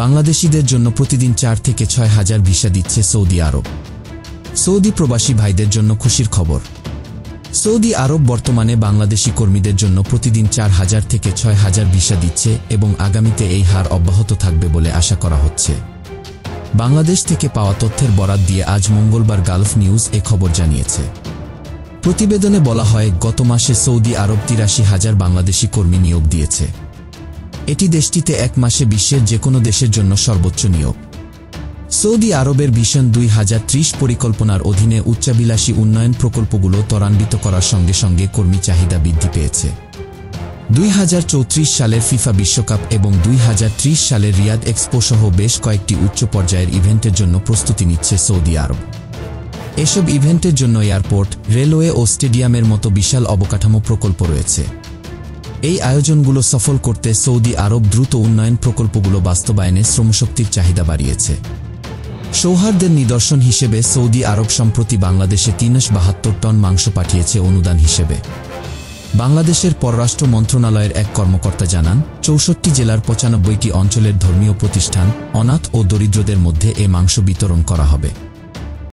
বাংলাদেশিদের জন্য প্রতিদিন 4 থেকে 6 হাজার ভিসা দিচ্ছে সৌদি আরব। সৌদি প্রবাসী ভাইদের জন্য খুশির খবর। সৌদি আরব বর্তমানে বাংলাদেশি কর্মীদের জন্য প্রতিদিন 4 হাজার থেকে 6 হাজার ভিসা দিচ্ছে এবং আগামীতে এই হার অব্যাহত থাকবে বলে আশা করা হচ্ছে। বাংলাদেশ থেকে পাওয়া তথ্যের বরাত দিয়ে আজ মঙ্গলবার গালফ নিউজ এ খবর জানিয়েছে। প্রতিবেদনে বলা হয়, গত মাসে সৌদি আরব 83 হাজার বাংলাদেশি কর্মী নিয়োগ দিয়েছে। এটি দেশটিতে এক মাসে বিশ্বের যে কোনো দেশের জন্য সর্বোচ্চ নিয়োগ। সৌদি আরবের ভিশন 2030 পরিকল্পনার অধীনে উচ্চাভিলাষী উন্নয়ন প্রকল্পগুলো ত্বরান্বিত করার সঙ্গে সঙ্গে কর্মী চাহিদা বৃদ্ধি পেয়েছে। 2034 সালের ফিফা বিশ্বকাপ এবং 2030 সালের রিয়াদ এক্সপো সহ বেশ কয়েকটি উচ্চ পর্যায়ের ইভেন্টের জন্য প্রস্তুতি নিচ্ছে সৌদি আরব। এসব ইভেন্টের জন্য এয়ারপোর্ট, রেলওয়ে ও স্টেডিয়ামের মতো বিশাল অবকাঠামো প্রকল্প রয়েছে। এই আয়োজনগুলো সফল করতে সৌদি আরব দ্রুত উন্নয়ন প্রকল্পগুলো বাস্তবায়নে শ্রমশক্তির চাহিদা বাড়িয়েছে। সৌহার্দ্যের নিদর্শন হিসেবে সৌদি আরব সম্প্রতি বাংলাদেশে 372 টন মাংস পাঠিয়েছে অনুদান হিসেবে। বাংলাদেশের পররাষ্ট্র মন্ত্রণালয়ের এক কর্মকর্তা জানান, 64 জেলার 95টি অঞ্চলের ধর্মীয় প্রতিষ্ঠান, অনাথ ও দরিদ্রদের মধ্যে এ মাংস বিতরণ করা হবে।